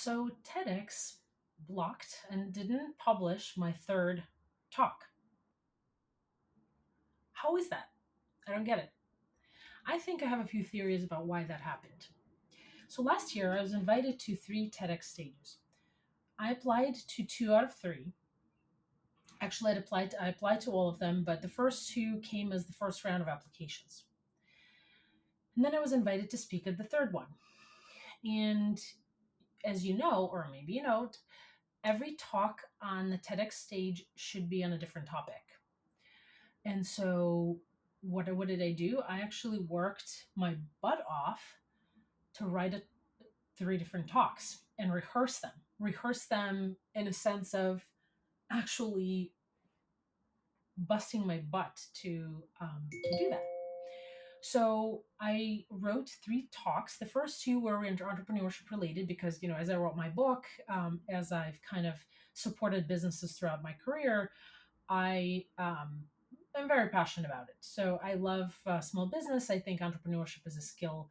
So TEDx blocked and didn't publish my third talk. How is that? I don't get it. I think I have a few theories about why that happened. So last year, I was invited to three TEDx stages. I applied to two out of three. Actually, I applied to all of them, but the first two came as the first round of applications. And then I was invited to speak at the third one. And as you know, or maybe you know, every talk on the TEDx stage should be on a different topic. And so what did I do? I actually worked my butt off to write three different talks and rehearse them. Rehearse them in a sense of actually busting my butt to do that. So I wrote three talks. The first two were entrepreneurship related because, as I wrote my book, as I've kind of supported businesses throughout my career, I'm very passionate about it. So I love small business. I think entrepreneurship is a skill,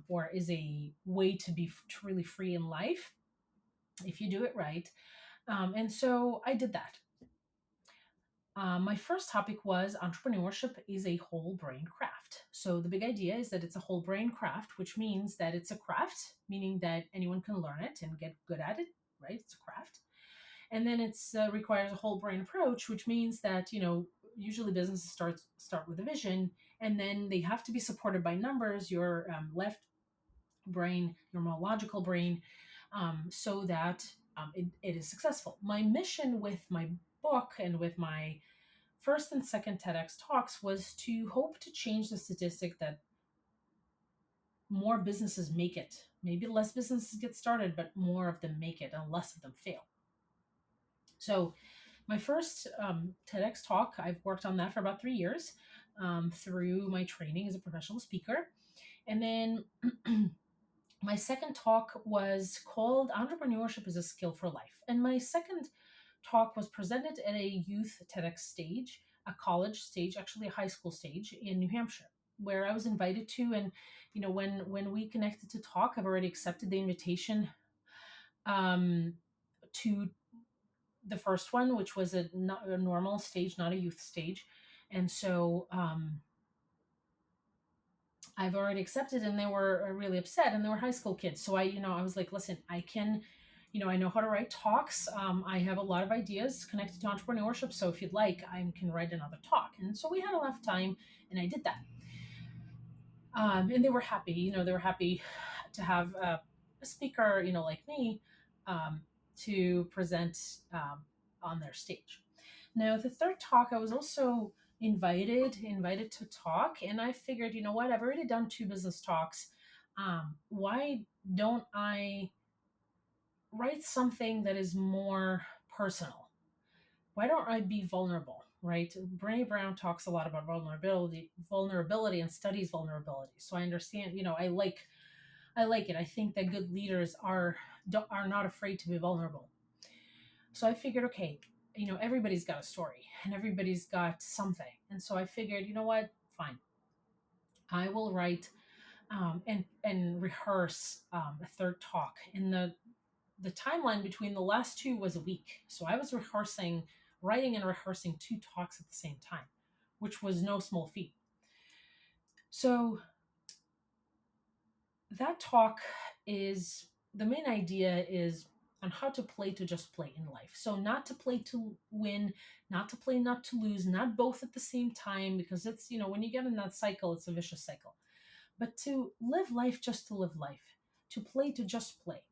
or is a way to be truly free in life if you do it right. And so I did that. My first topic was entrepreneurship is a whole brain craft. So the big idea is that it's a whole brain craft, which means that it's a craft, meaning that anyone can learn it and get good at it, right? It's a craft. And then it's requires a whole brain approach, which means that usually businesses start with a vision, and then they have to be supported by numbers. Your left brain, your more logical brain, so that it is successful. My mission with my book and with my first and second TEDx talks was to hope to change the statistic that more businesses make it. Maybe less businesses get started, but more of them make it and less of them fail. So, my first TEDx talk, I've worked on that for about 3 years through my training as a professional speaker. And then my second talk was called Entrepreneurship is a Skill for Life. And my second talk was presented at a youth TEDx stage, a college stage, actually a high school stage in New Hampshire, where I was invited to. And when we connected to talk, I've already accepted the invitation to the first one, which was not a normal stage, not a youth stage. And so I've already accepted, and they were really upset, and they were high school kids. So I was like, listen, I can, I know how to write talks. I have a lot of ideas connected to entrepreneurship. So if you'd like, I can write another talk. And so we had enough time, and I did that. And they were happy, they were happy to have a speaker, like me, to present on their stage. Now, the third talk, I was also invited to talk, and I figured, you know what, I've already done two business talks. Why don't I write something that is more personal? Why don't I be vulnerable? Right? Brene Brown talks a lot about vulnerability, and studies vulnerability. So I understand, I like it. I think that good leaders are not afraid to be vulnerable. So I figured, okay, everybody's got a story and everybody's got something. And so I figured, you know what? Fine. I will write and rehearse a third talk. And the timeline between the last two was a week. So I was writing and rehearsing two talks at the same time, which was no small feat. So that talk is the main idea is on how to play to just play in life. So not to play to win, not to play not to lose, not both at the same time, because it's, when you get in that cycle, it's a vicious cycle. But to live life just to live life, to play to just play.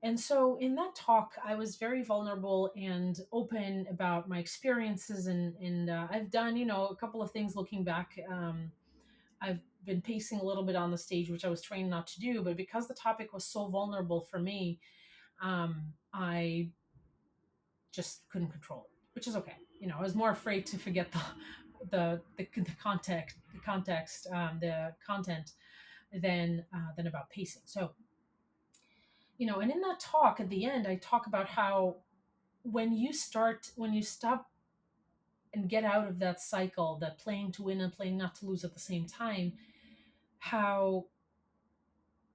And so in that talk, I was very vulnerable and open about my experiences, and I've done, a couple of things looking back. I've been pacing a little bit on the stage, which I was trained not to do, but because the topic was so vulnerable for me, I just couldn't control it, which is okay. I was more afraid to forget the content than about pacing. So, and in that talk at the end, I talk about how when you stop and get out of that cycle, that playing to win and playing not to lose at the same time, how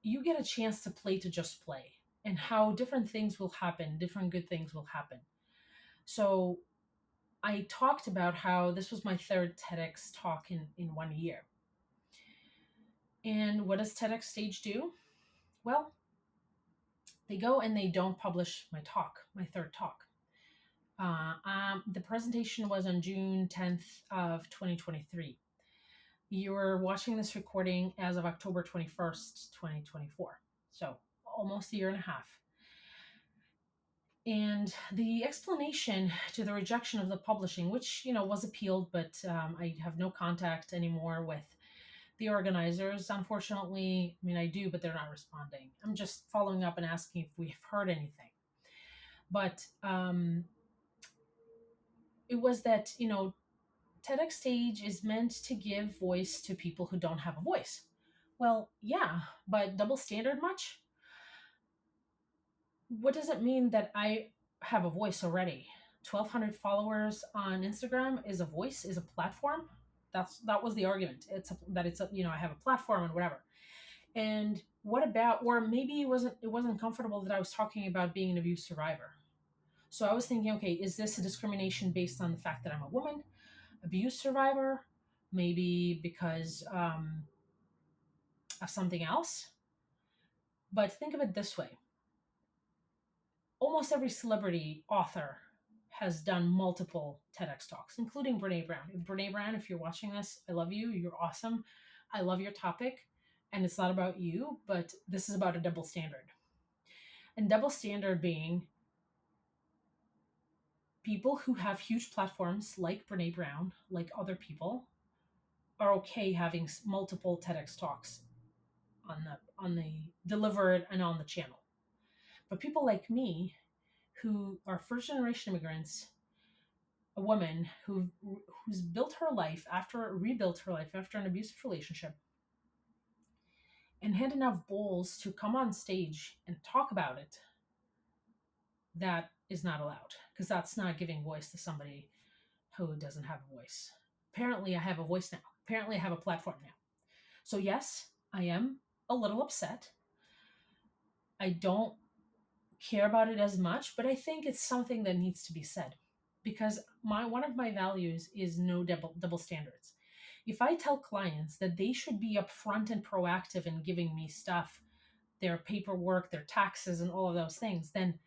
you get a chance to play to just play. and how different things will happen, different good things will happen. So I talked about how this was my third TEDx talk in 1 year. And what does TEDx Stage do? Well, they go and they don't publish my talk, my third talk. The presentation was on June 10th of 2023. You're watching this recording as of October 21st, 2024. So almost a year and a half. And the explanation to the rejection of the publishing, which, was appealed, but I have no contact anymore with the organizers. Unfortunately, I mean, I do, but they're not responding. I'm just following up and asking if we've heard anything. But it was that, TEDx Stage is meant to give voice to people who don't have a voice. Well, yeah, but double standard much? What does it mean that I have a voice already? 1,200 followers on Instagram is a voice, is a platform. That was the argument. I have a platform and whatever. And what about, or maybe it wasn't comfortable that I was talking about being an abuse survivor. So I was thinking, okay, is this a discrimination based on the fact that I'm a woman, abuse survivor, maybe because of something else? But think of it this way: almost every celebrity author has done multiple TEDx talks, including Brene Brown. Brene Brown, if you're watching this, I love you. You're awesome. I love your topic. And it's not about you, but this is about a double standard. And double standard being people who have huge platforms like Brene Brown, like other people, are okay having multiple TEDx talks on the delivered and on the channel. But people like me, who are first generation immigrants, a woman who's rebuilt her life after an abusive relationship, and had enough balls to come on stage and talk about it, that is not allowed, because that's not giving voice to somebody who doesn't have a voice. Apparently I have a voice now. Apparently I have a platform now. So yes, I am a little upset. I don't care about it as much, but I think it's something that needs to be said, because one of my values is no double standards. If I tell clients that they should be upfront and proactive in giving me stuff, their paperwork, their taxes, and all of those things, then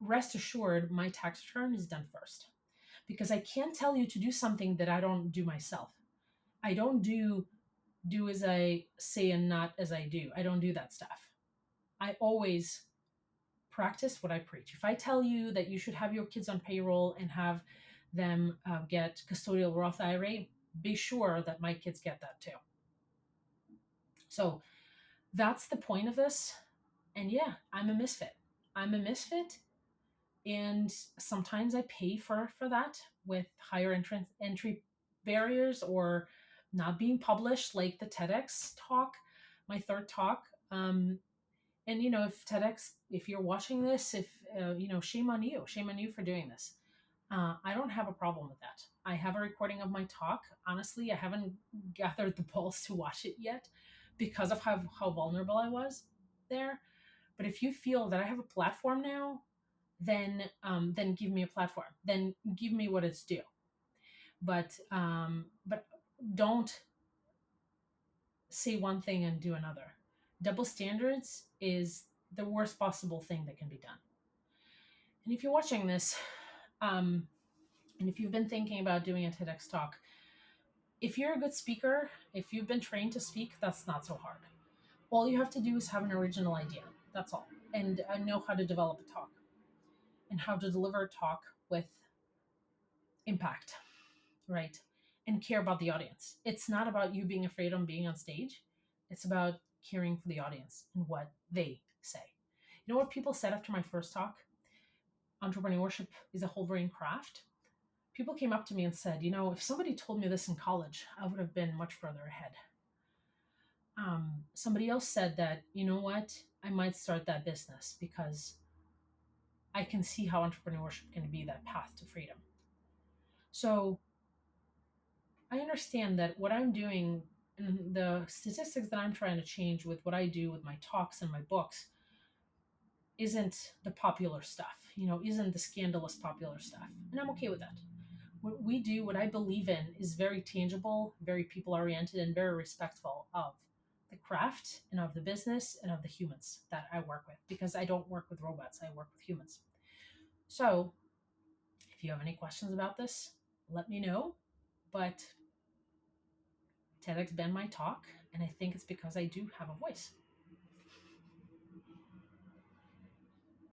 rest assured my tax return is done first. Because I can't tell you to do something that I don't do myself. I don't do as I say and not as I do. I don't do that stuff. I always practice what I preach. If I tell you that you should have your kids on payroll and have them get custodial Roth IRA, be sure that my kids get that too. So that's the point of this. And yeah, I'm a misfit. I'm a misfit. And sometimes I pay for that with higher entry barriers, or not being published, like the TEDx talk, my third talk. And if TEDx, if you're watching this, if shame on you for doing this. I don't have a problem with that. I have a recording of my talk. Honestly, I haven't gathered the balls to watch it yet because of how vulnerable I was there. But if you feel that I have a platform now, then give me a platform. Then give me what it's due. But don't say one thing and do another. Double standards is the worst possible thing that can be done. And if you're watching this, and if you've been thinking about doing a TEDx talk, if you're a good speaker, if you've been trained to speak, that's not so hard. All you have to do is have an original idea. That's all. And know how to develop a talk and how to deliver a talk with impact, right? And care about the audience. It's not about you being afraid of being on stage. It's about caring for the audience and what they say. You know what people said after my first talk? Entrepreneurship is a whole brain craft. People came up to me and said, if somebody told me this in college, I would have been much further ahead. Somebody else said that, you know what, I might start that business because I can see how entrepreneurship can be that path to freedom. So I understand that what I'm doing and the statistics that I'm trying to change with what I do with my talks and my books isn't the popular stuff, isn't the scandalous popular stuff. And I'm okay with that. What we do, what I believe in, is very tangible, very people oriented, and very respectful of the craft and of the business and of the humans that I work with, because I don't work with robots, I work with humans. So if you have any questions about this, let me know. But TEDx banned my talk, and I think it's because I do have a voice.